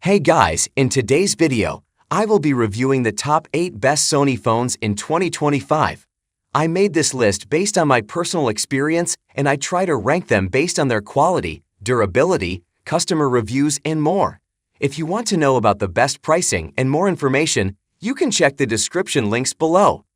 Hey guys, in today's video, I will be reviewing the top 8 best Sony phones in 2025. I made this list based on my personal experience and I try to rank them based on their quality, durability, customer reviews, and more. If you want to know about the best pricing and more information, you can check the description links below.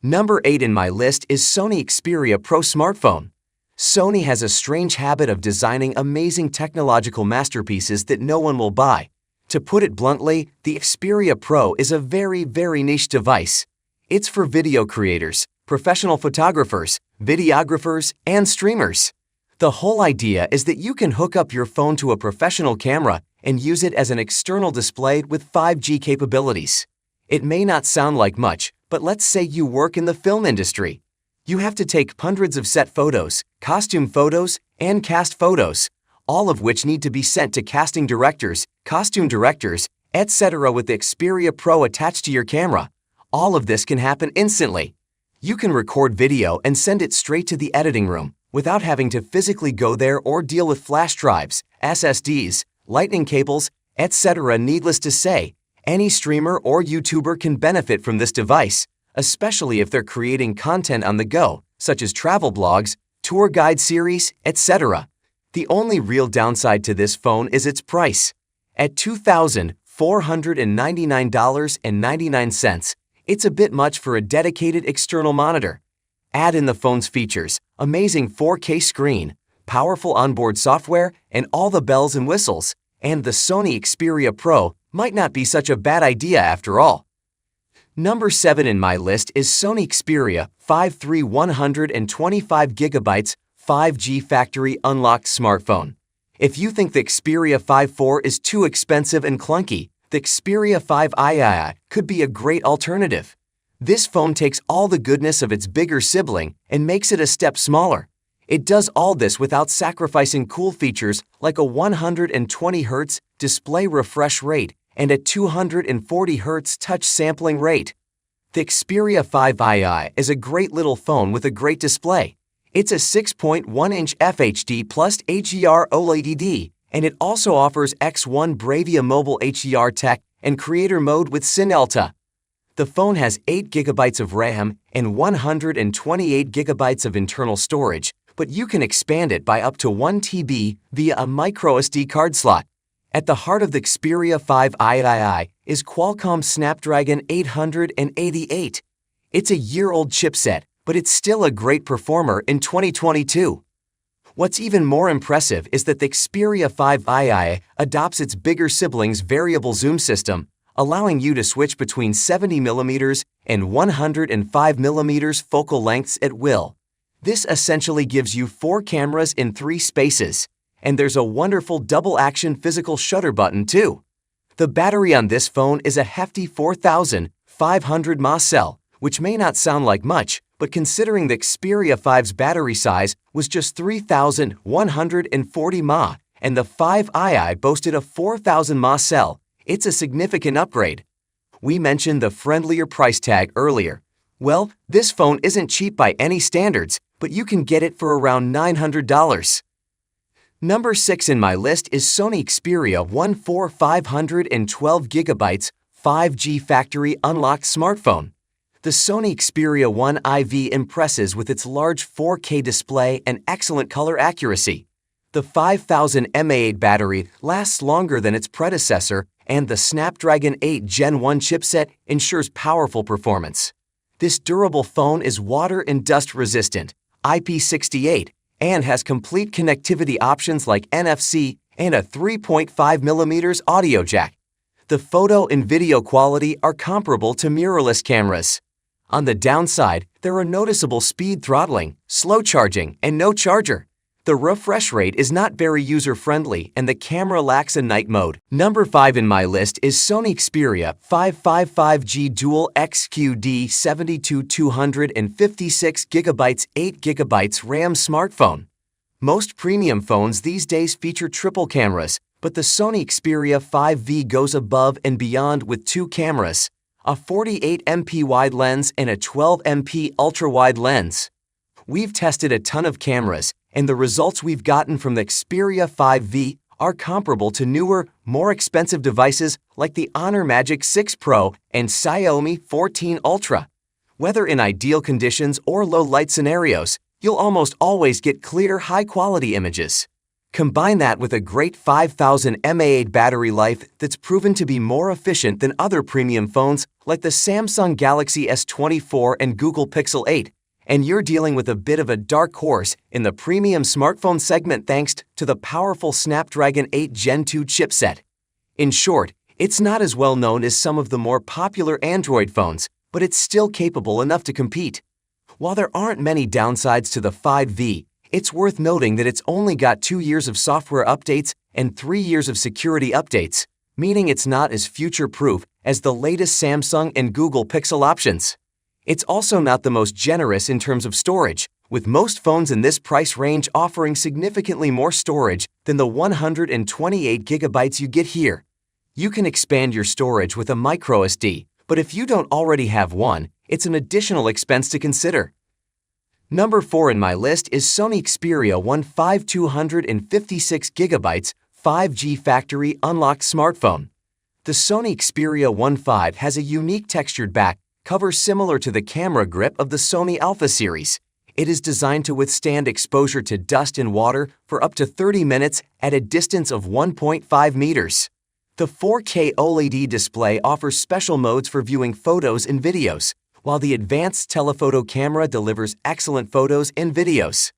Number 8 in my list is Sony Xperia Pro smartphone. Sony has a strange habit of designing amazing technological masterpieces that no one will buy. To put it bluntly, the Xperia Pro is a very niche device. It's for video creators, professional photographers, videographers, and streamers. The whole idea is that you can hook up your phone to a professional camera and use it as an external display with 5G capabilities. It may not sound like much, but let's say you work in the film industry. You have to take hundreds of set photos, costume photos, and cast photos, all of which need to be sent to casting directors, costume directors, etc. With the Xperia Pro attached to your camera. All of this can happen instantly. You can record video and send it straight to the editing room without having to physically go there or deal with flash drives, SSDs, lightning cables, etc. Needless to say, any streamer or YouTuber can benefit from this device, especially if they're creating content on the go, such as travel blogs, tour guide series, etc. The only real downside to this phone is its price. At $2,499.99, it's a bit much for a dedicated external monitor. Add in the phone's features, amazing 4K screen, powerful onboard software, and all the bells and whistles, and the Sony Xperia Pro might not be such a bad idea after all. Number 7 in my list is Sony Xperia 125GB 5G factory unlocked smartphone. If you think the Xperia 5 is too expensive and clunky, the Xperia 5 could be a great alternative. This phone takes all the goodness of its bigger sibling and makes it a step smaller. It does all this without sacrificing cool features like a 120Hz display refresh rate and a 240Hz touch sampling rate. The Xperia 5 is a great little phone with a great display. It's a 6.1-inch FHD plus HDR OLED, and it also offers X1 Bravia mobile HDR tech and creator mode with Cinelta. The phone has 8GB of RAM and 128GB of internal storage, but you can expand it by up to 1 TB via a microSD card slot. At the heart of the Xperia 5 is Qualcomm Snapdragon 888. It's a year-old chipset, but it's still a great performer in 2022. What's even more impressive is that the Xperia 5 adopts its bigger sibling's variable zoom system, allowing you to switch between 70mm and 105mm focal lengths at will. This essentially gives you 4 cameras in 3 spaces, and there's a wonderful double-action physical shutter button too. The battery on this phone is a hefty 4,500 mAh, which may not sound like much, but considering the Xperia 5's battery size was just 3,140 mAh and the 5 boasted a 4,000 mAh cell, it's a significant upgrade. We mentioned the friendlier price tag earlier. Well, this phone isn't cheap by any standards, but you can get it for around $900. Number 6 in my list is Sony Xperia 14512GB 5G factory unlocked smartphone. The Sony Xperia 1 IV impresses with its large 4K display and excellent color accuracy. The 5000 mAh battery lasts longer than its predecessor, and the Snapdragon 8 Gen 1 chipset ensures powerful performance. This durable phone is water and dust resistant, IP68, and has complete connectivity options like NFC and a 3.5mm audio jack. The photo and video quality are comparable to mirrorless cameras. On the downside, there are noticeable speed throttling, slow charging, and no charger. The refresh rate is not very user-friendly and the camera lacks a night mode. Number 5 in my list is Sony Xperia 555G Dual XQD 72256GB 8GB RAM smartphone. Most premium phones these days feature triple cameras, but the Sony Xperia 5V goes above and beyond with 2 cameras, a 48MP wide lens and a 12MP ultra-wide lens. We've tested a ton of cameras, and the results we've gotten from the Xperia 5V are comparable to newer, more expensive devices like the Honor Magic 6 Pro and Xiaomi 14 Ultra. Whether in ideal conditions or low-light scenarios, you'll almost always get clear, high-quality images. Combine that with a great 5000 mAh battery life that's proven to be more efficient than other premium phones like the Samsung Galaxy S24 and Google Pixel 8, and you're dealing with a bit of a dark horse in the premium smartphone segment thanks to the powerful Snapdragon 8 Gen 2 chipset. In short, it's not as well known as some of the more popular Android phones, but it's still capable enough to compete. While there aren't many downsides to the 5V, it's worth noting that it's only got 2 years of software updates and 3 years of security updates, meaning it's not as future-proof as the latest Samsung and Google Pixel options. It's also not the most generous in terms of storage, with most phones in this price range offering significantly more storage than the 128 gigabytes you get here. You can expand your storage with a microSD, but if you don't already have one, it's an additional expense to consider. Number 4 in my list is Sony Xperia 256GB 5G factory unlocked smartphone. The Sony Xperia 15 has a unique textured back cover similar to the camera grip of the Sony Alpha series. It is designed to withstand exposure to dust and water for up to 30 minutes at a distance of 1.5 meters. The 4K OLED display offers special modes for viewing photos and videos, while the advanced telephoto camera delivers excellent photos and videos.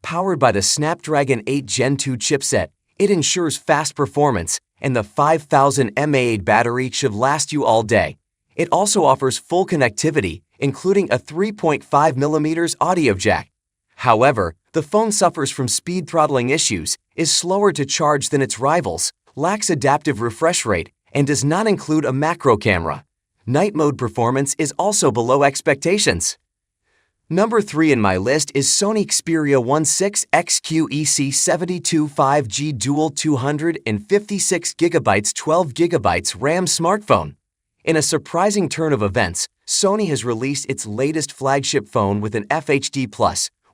Powered by the Snapdragon 8 Gen 2 chipset, it ensures fast performance, and the 5000 mAh battery should last you all day. It also offers full connectivity, including a 3.5mm audio jack. However, the phone suffers from speed throttling issues, is slower to charge than its rivals, lacks adaptive refresh rate, and does not include a macro camera. Night mode performance is also below expectations. Number 3 in my list is Sony Xperia 16 XQEC72 5G Dual 256GB 12GB RAM smartphone. In a surprising turn of events, Sony has released its latest flagship phone with an FHD+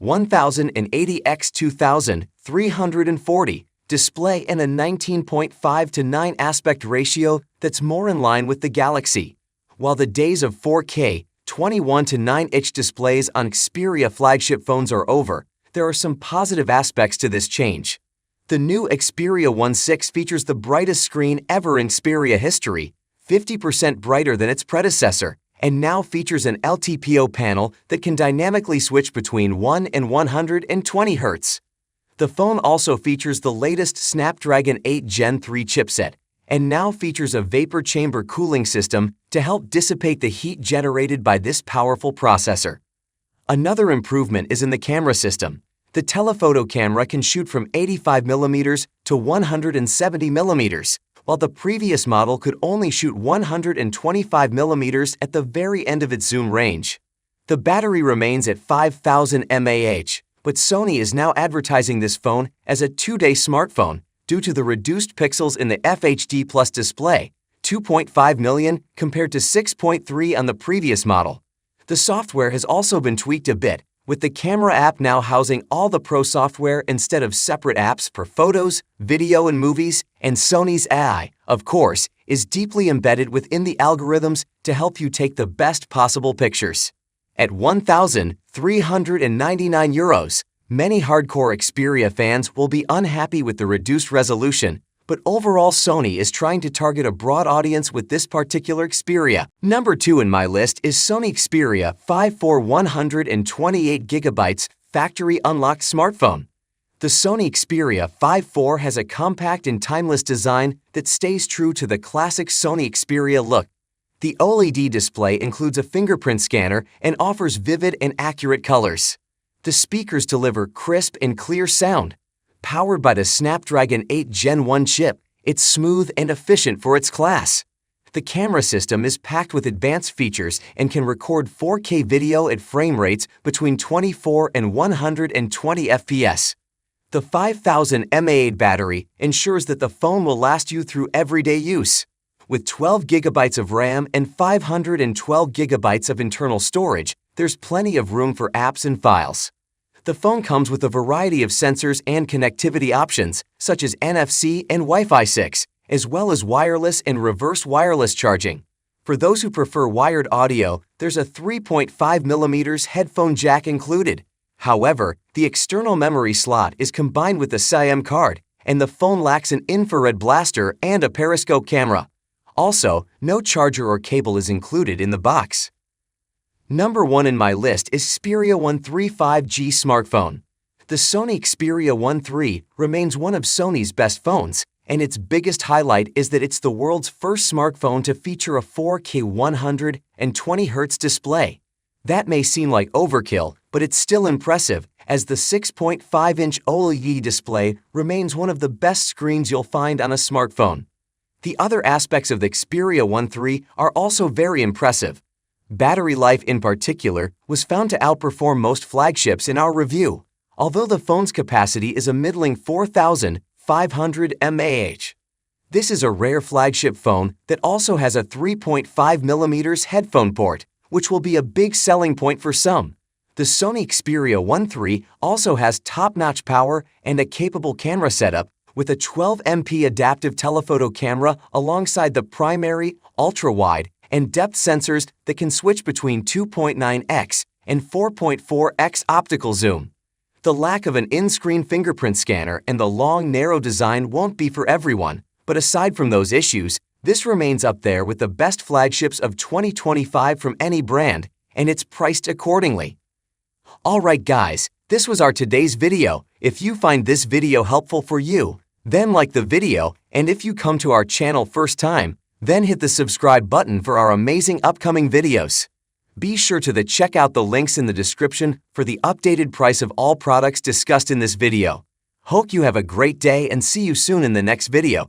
1080x2340 display and a 19.5:9 aspect ratio that's more in line with the Galaxy. While the days of 4K 21:9 displays on Xperia flagship phones are over, there are some positive aspects to this change. The new Xperia 16 features the brightest screen ever in Xperia history, 50% brighter than its predecessor, and now features an LTPO panel that can dynamically switch between 1 and 120 Hz. The phone also features the latest Snapdragon 8 Gen 3 chipset, and now features a vapor chamber cooling system to help dissipate the heat generated by this powerful processor. Another improvement is in the camera system. The telephoto camera can shoot from 85mm to 170mm, while the previous model could only shoot 125mm at the very end of its zoom range. The battery remains at 5000 mAh, but Sony is now advertising this phone as a 2-day smartphone due to the reduced pixels in the FHD Plus display, 2.5 million compared to 6.3 on the previous model. The software has also been tweaked a bit, with the camera app now housing all the Pro software instead of separate apps for photos, video, and movies, and Sony's AI, of course, is deeply embedded within the algorithms to help you take the best possible pictures. At €1,399, many hardcore Xperia fans will be unhappy with the reduced resolution, but overall Sony is trying to target a broad audience with this particular Xperia. Number 2 in my list is Sony Xperia 5 128GB factory unlocked smartphone. The Sony Xperia 5 has a compact and timeless design that stays true to the classic Sony Xperia look. The OLED display includes a fingerprint scanner and offers vivid and accurate colors. The speakers deliver crisp and clear sound. Powered by the Snapdragon 8 Gen 1 chip, it's smooth and efficient for its class. The camera system is packed with advanced features and can record 4K video at frame rates between 24 and 120 FPS. The 5000 mAh battery ensures that the phone will last you through everyday use. With 12 GB of RAM and 512 GB of internal storage, there's plenty of room for apps and files. The phone comes with a variety of sensors and connectivity options, such as NFC and Wi-Fi 6, as well as wireless and reverse wireless charging. For those who prefer wired audio, there's a 3.5mm headphone jack included. However, the external memory slot is combined with the SIM card, and the phone lacks an infrared blaster and a periscope camera. Also, no charger or cable is included in the box. Number 1 in my list is Xperia 1.3 5G smartphone. The Sony Xperia 1.3 remains one of Sony's best phones, and its biggest highlight is that it's the world's first smartphone to feature a 4K 120Hz display. That may seem like overkill, but it's still impressive, as the 6.5-inch OLED display remains one of the best screens you'll find on a smartphone. The other aspects of the Xperia 1.3 are also very impressive. Battery life in particular was found to outperform most flagships in our review, although the phone's capacity is a middling 4,500 mAh. This is a rare flagship phone that also has a 3.5mm headphone port, which will be a big selling point for some. The Sony Xperia 1.3 also has top-notch power and a capable camera setup with a 12MP adaptive telephoto camera alongside the primary, ultra-wide, and depth sensors that can switch between 2.9x and 4.4x optical zoom. The lack of an in-screen fingerprint scanner and the long, narrow design won't be for everyone, but aside from those issues, this remains up there with the best flagships of 2025 from any brand, and it's priced accordingly. Alright guys, this was our today's video. If you find this video helpful for you, then like the video, and if you come to our channel first time, then hit the subscribe button for our amazing upcoming videos. Be sure to check out the links in the description for the updated price of all products discussed in this video. Hope you have a great day and see you soon in the next video.